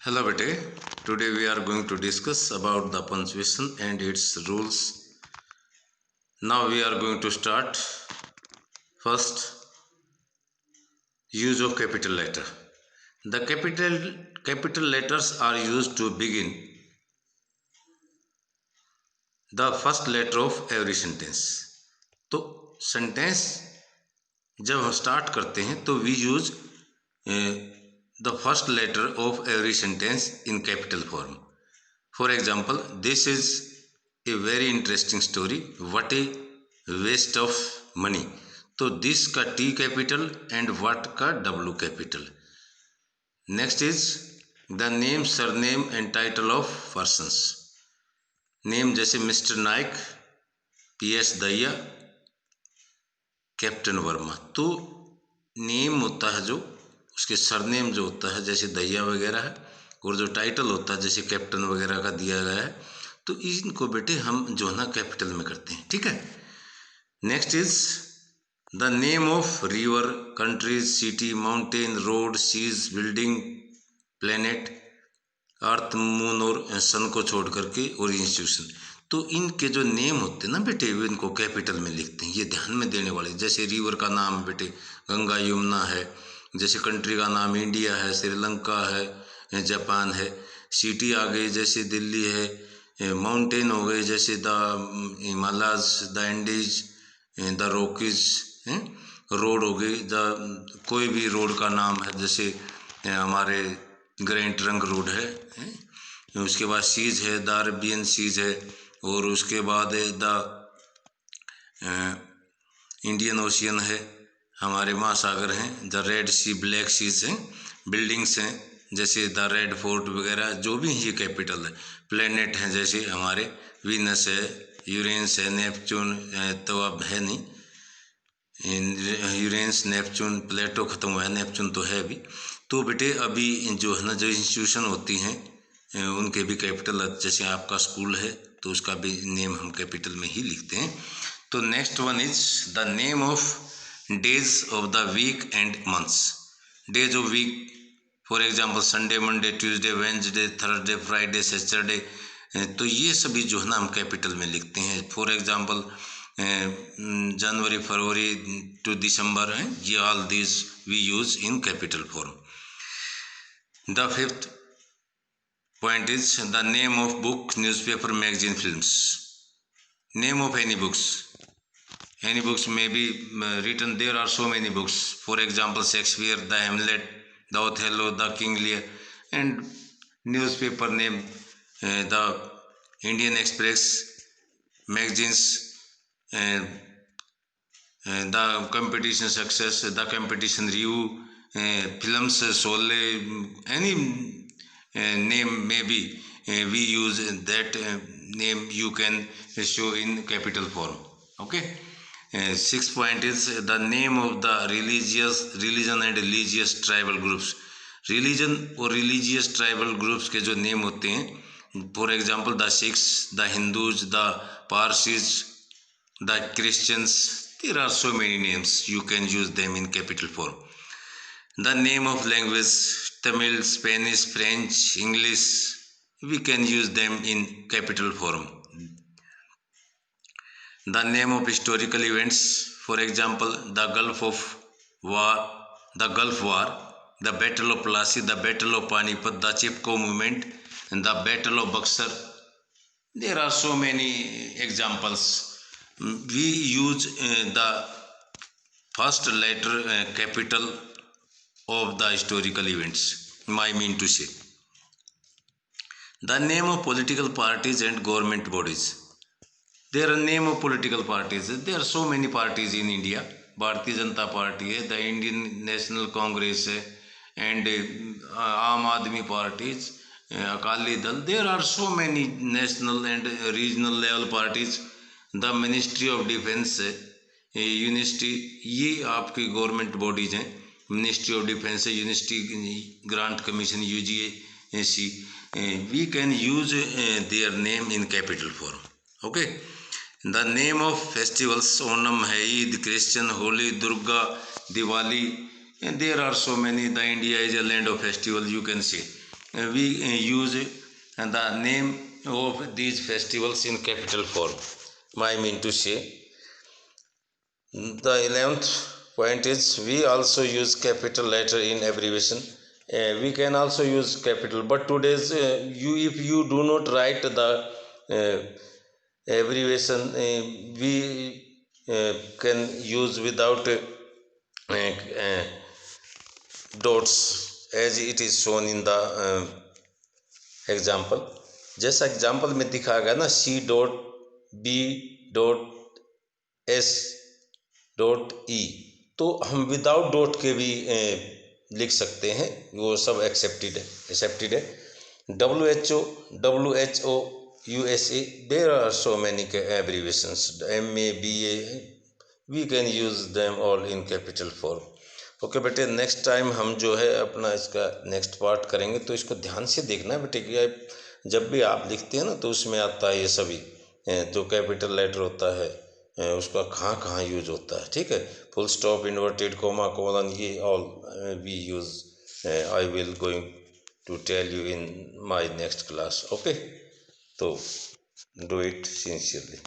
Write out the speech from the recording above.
Hello bete, today we are going to discuss about the punctuation and its rules. Now we are going to start. First, use of capital letter. The capital letters are used to begin the first letter of every sentence. तो sentence जब हम start करते हैं तो we use the first letter of every sentence in capital form. For example, this is a very interesting story. What a waste of money. तो this का T capital and what का W capital. Next is the name, surname and title of persons. Name जैसे mister Naik, PS Dahiya, captain Verma. तो name होता है जो, उसके surname जो होता है जैसे दहिया वगैरह है, और जो टाइटल होता है जैसे कैप्टन वगैरह का दिया गया है, तो इनको बेटे हम जो है ना कैपिटल में करते हैं. ठीक है. Next is the name of river, countries, city, mountain, road, seas, building, planet, earth, moon और सन को छोड़ करके, और इंस्टीट्यूशन. तो इनके जो नेम होते हैं ना बेटे, वो इनको कैपिटल में लिखते हैं. ये ध्यान में देने वाले. जैसे रिवर का नाम बेटे गंगा यमुना है, जैसे कंट्री का नाम इंडिया है, श्रीलंका है, जापान है. सिटी आ गई जैसे दिल्ली है. माउंटेन हो गए जैसे the Himalayas, the Andes, the Rockies. Road हो गई, द कोई भी रोड का नाम है जैसे हमारे ग्रैंड ट्रंक रोड है. उसके बाद सीज है, द अरेबियन सीज है, और उसके बाद द इंडियन ओशियन है, हमारे महासागर हैं, the red sea, black seas हैं. बिल्डिंग्स हैं जैसे द रेड फोर्ट वगैरह, जो भी ये कैपिटल है. प्लेनेट हैं जैसे हमारे वीनस है, यूरेनस है, नेपच्यून तो अब है नहीं, यूरेनस, नेपच्यून, प्लेटो ख़त्म हुआ है, नेपच्यून तो है अभी. तो बेटे अभी जो है ना, जो इंस्टीट्यूशन होती हैं उनके भी कैपिटल, जैसे आपका स्कूल है तो उसका भी नेम हम कैपिटल में ही लिखते हैं. तो next one is the name of days of the week and months. Days of week, for example Sunday, Monday, Tuesday, Wednesday, Thursday, Friday, Saturday. तो ये सभी जो है ना हम कैपिटल में लिखते हैं. For example January, February to December, ये all these we use in capital form. The fifth point is the name of book, newspaper, magazine, films. Name of any books. Any books may be written. There are so many books. For example, Shakespeare, the Hamlet, the Othello, the King Lear. And newspaper name, the Indian Express, magazines, the competition success, the competition review, films, Sole, any name may be, we use that name you can show in capital form. Okay. Sixth point is the name of the religion and religious tribal groups. Religion और religious tribal groups के जो name होते हैं, for example the Sikhs, the Hindus, the Parsis, the Christians, there are so many names, you can use them in capital form. The name of language, Tamil, Spanish, French, English, we can use them in capital form. The name of historical events, for example, the Gulf War, the Battle of Plassey, the Battle of Panipat, the Chipko movement, and the Battle of Buxar. There are so many examples. We use the first letter capital of the historical events, I mean to say. The name of political parties and government bodies. There are name of political parties. There are so many parties in India. Bharatiya Janata Party है, the Indian National Congress है, and Aam Aadmi parties, Akali Dal. There are so many national and regional level parties. The Ministry of Defence है, university, ये आपकी government bodies हैं. Ministry of Defence, University Grant Commission, UGC. We can use their name in capital form. Okay. The name of festivals, Onam है, Eid, Christian, Holi, Durga, Diwali, there are so many. The India is a land of festival, you can say. we use the name of these festivals in capital form. I mean to say, the 11th point is we also use capital letter in abbreviation. We can also use capital, but today's if you do not write the uh, abbreviation, we can use without uh, dots as it is shown in the example. जैसा example में दिखाया गया ना, C.B.S.E, तो हम without dot के भी लिख सकते हैं, वो सब एक्सेप्टेड है. WHO, USA, there are so many abbreviations. MA, BA, we can use them all in capital form. Okay बेटे, नेक्स्ट टाइम हम जो है अपना इसका नेक्स्ट पार्ट करेंगे, तो इसको ध्यान से देखना बेटे कि जब भी आप लिखते हैं ना तो उसमें आता है ये सभी जो कैपिटल लेटर होता है उसका कहाँ कहाँ यूज होता है. ठीक है, full stop, inverted comma, colon, ये all we use. I will going to tell you in my next class. Okay, तो डू इट सिंसियरली.